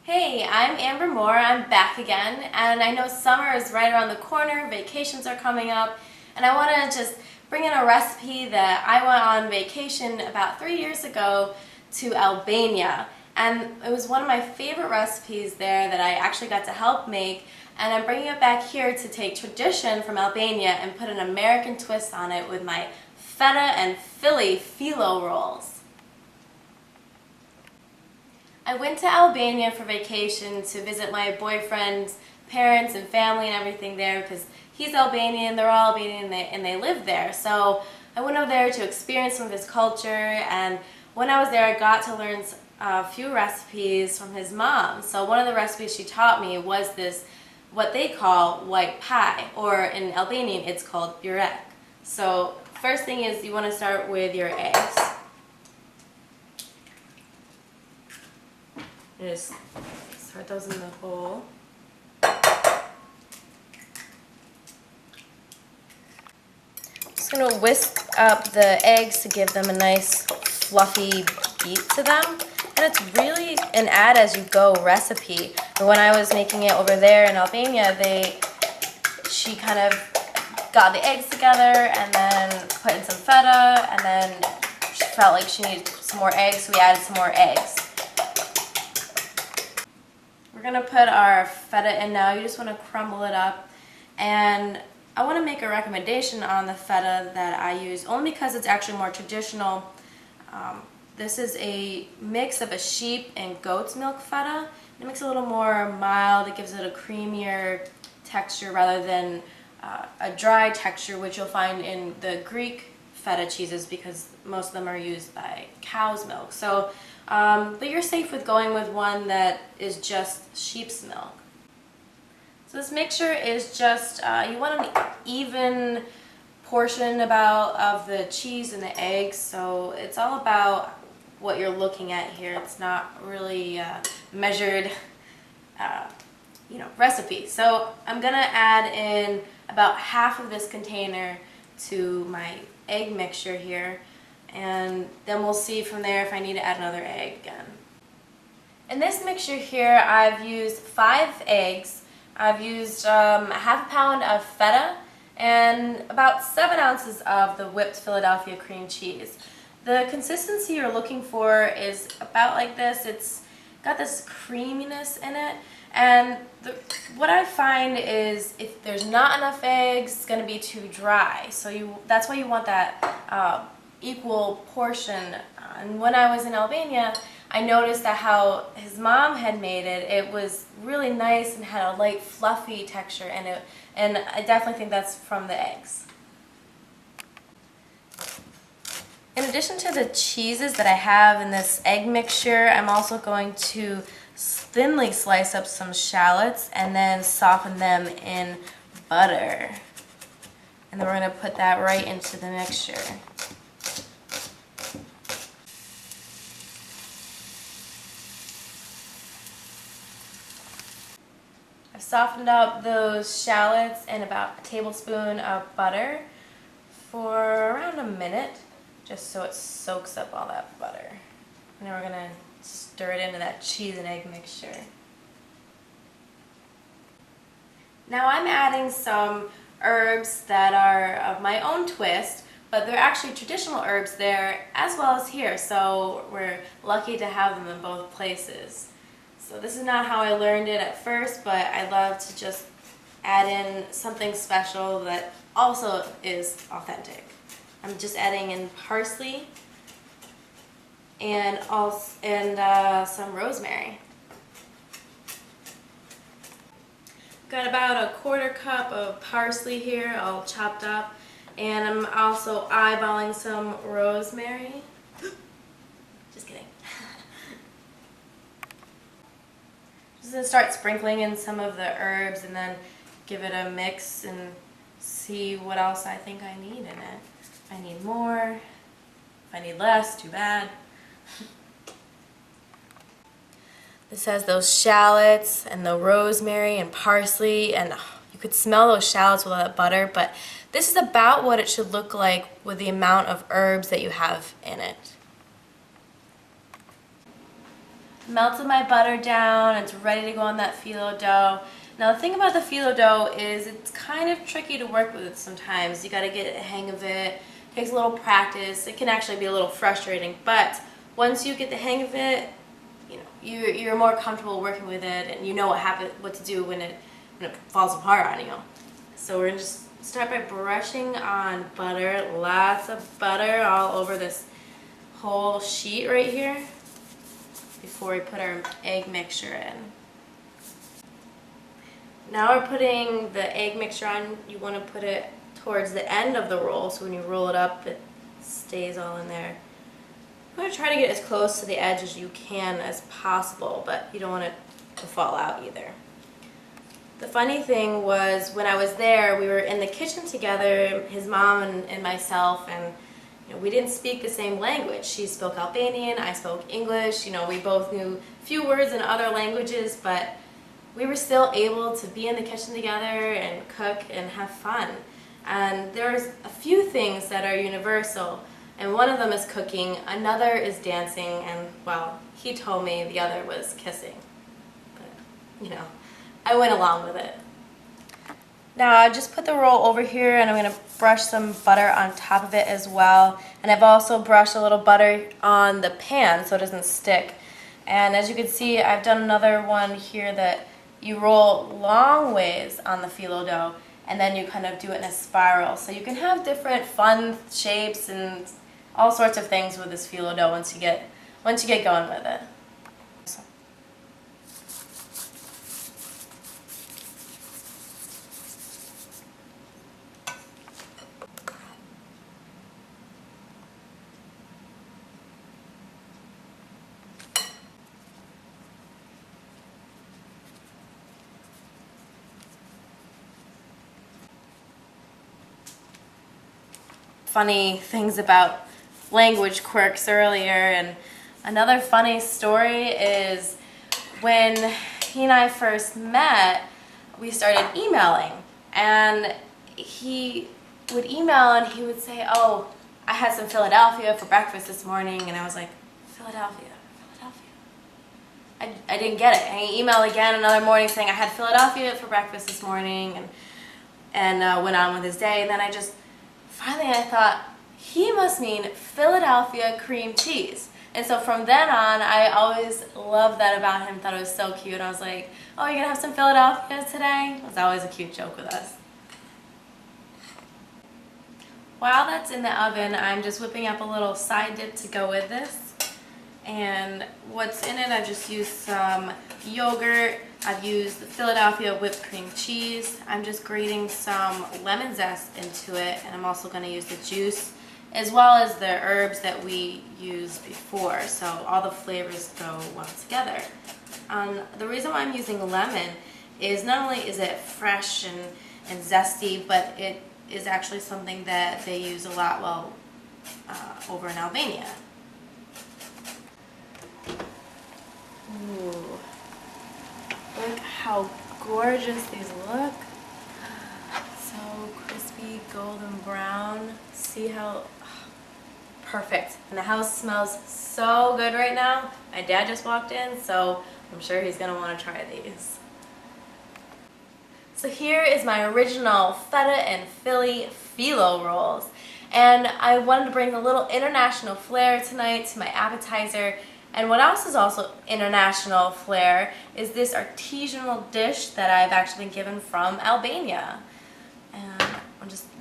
Hey, I'm Amber Moore. I'm back again, and I know summer is right around the corner, vacations are coming up, and I want to just bring in a recipe that I went on vacation about 3 years ago to Albania. And it was one of my favorite recipes there that I actually got to help make, and I'm bringing it back here to take tradition from Albania and put an American twist on it with my Feta and Philly Fillo Rolls. I went to Albania for vacation to visit my boyfriend's parents and family and everything there because he's Albanian, they're all Albanian, and they live there. So I went over there to experience some of his culture, and when I was there I got to learn a few recipes from his mom. So one of the recipes she taught me was this, what they call white pie, or in Albanian it's called burek. So first thing is you want to start with your eggs. Just start those in the bowl. Just going to whisk up the eggs to give them a nice fluffy beat to them. And it's really an add as you go recipe. And when I was making it over there in Albania, she kind of got the eggs together and then put in some feta, and then she felt like she needed some more eggs, so we added some more eggs. We're going to put our feta in now. You just want to crumble it up, and I want to make a recommendation on the feta that I use only because it's actually more traditional. This is a mix of a sheep and goat's milk feta. It makes it a little more mild. It gives it a creamier texture rather than a dry texture, which you'll find in the Greek feta cheeses because most of them are used by cow's milk. So, but you're safe with going with one that is just sheep's milk. So this mixture is just, you want an even portion of the cheese and the eggs, so it's all about what you're looking at here. It's not really measured recipe. So I'm gonna add in about half of this container to my egg mixture here, and then we'll see from there if I need to add another egg again. In this mixture here I've used 5 eggs, I've used half a pound of feta, and about 7 ounces of the whipped Philadelphia cream cheese. The consistency you're looking for is about like this. It's got this creaminess in it, and what I find is if there's not enough eggs, it's going to be too dry. So that's why you want that equal portion. And when I was in Albania, I noticed that how his mom had made it, it was really nice and had a light fluffy texture in it, and I definitely think that's from the eggs. In addition to the cheeses that I have in this egg mixture, I'm also going to thinly slice up some shallots and then soften them in butter. And then we're going to put that right into the mixture. I've softened up those shallots in about a tablespoon of butter for around a minute, just so it soaks up all that butter. And then we're going to stir it into that cheese and egg mixture. Now I'm adding some herbs that are of my own twist, but they're actually traditional herbs there as well as here, so we're lucky to have them in both places. So this is not how I learned it at first, but I love to just add in something special that also is authentic. I'm just adding in parsley and some rosemary. Got about a 1/4 cup of parsley here, all chopped up, and I'm also eyeballing some rosemary. Just kidding. Just gonna start sprinkling in some of the herbs and then give it a mix and see what else I think I need in it. If I need more, if I need less, too bad. This has those shallots and the rosemary and parsley, and you could smell those shallots with all that butter, but this is about what it should look like with the amount of herbs that you have in it. melted my butter down. It's ready to go on that phyllo dough. Now the thing about the phyllo dough is it's kind of tricky to work with sometimes. You got to get a hang of it. It takes a little practice. It can actually be a little frustrating, but once you get the hang of it, you know, you're more comfortable working with it, and you know what to do when it falls apart on you. So we're gonna just start by brushing on butter, lots of butter all over this whole sheet right here before we put our egg mixture in. Now we're putting the egg mixture on. You want to put it towards the end of the roll, so when you roll it up, it stays all in there. I'm going to try to get as close to the edge as you can as possible, but you don't want it to fall out either. The funny thing was, when I was there, we were in the kitchen together, his mom and myself, and you know, we didn't speak the same language. She spoke Albanian, I spoke English. You know, we both knew a few words in other languages, but we were still able to be in the kitchen together and cook and have fun. And there's a few things that are universal, and one of them is cooking, another is dancing, and well, he told me the other was kissing. But, you know, I went along with it. Now I just put the roll over here, and I'm going to brush some butter on top of it as well. And I've also brushed a little butter on the pan so it doesn't stick. And as you can see, I've done another one here that you roll long ways on the phyllo dough, and then you kind of do it in a spiral. So you can have different fun shapes and all sorts of things with this phyllo dough once you get going with it. Funny things about language quirks earlier, and another funny story is when he and I first met, we started emailing, and he would email and he would say, oh, I had some Philadelphia for breakfast this morning, and I was like, Philadelphia? I didn't get it. And he emailed again another morning saying I had Philadelphia for breakfast this morning, and went on with his day, and then finally I thought, he must mean Philadelphia cream cheese. And so from then on, I always loved that about him, thought it was so cute. I was like, oh, you're gonna have some Philadelphia today? It was always a cute joke with us. While that's in the oven, I'm just whipping up a little side dip to go with this. And what's in it, I've just used some yogurt, I've used the Philadelphia whipped cream cheese, I'm just grating some lemon zest into it, and I'm also going to use the juice as well as the herbs that we used before, so all the flavors go well together. The reason why I'm using lemon is not only is it fresh and zesty, but it is actually something that they use a lot over in Albania. Ooh. Look how gorgeous these look. So crispy, golden brown. See how perfect. And the house smells so good right now. My dad just walked in, so I'm sure he's gonna want to try these. So here is my original Feta and Philly Fillo rolls. And I wanted to bring a little international flair tonight to my appetizer. And what else is also international flair is this artisanal dish that I've actually been given from Albania. And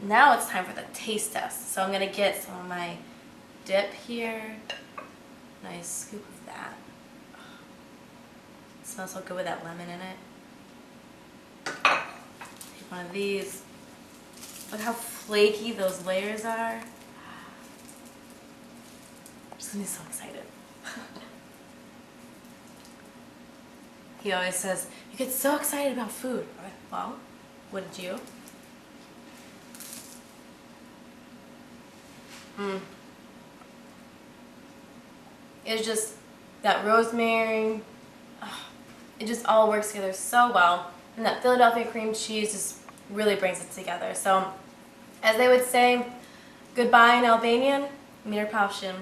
now it's time for the taste test. So I'm going to get some of my dip here. Nice scoop of that. It smells so good with that lemon in it. Take one of these. Look how flaky those layers are. I'm just going to be so excited. He always says, you get so excited about food. Well, wouldn't you? It's just that rosemary, it just all works together so well. And that Philadelphia cream cheese just really brings it together. So, as they would say, goodbye in Albanian, mir pafshim.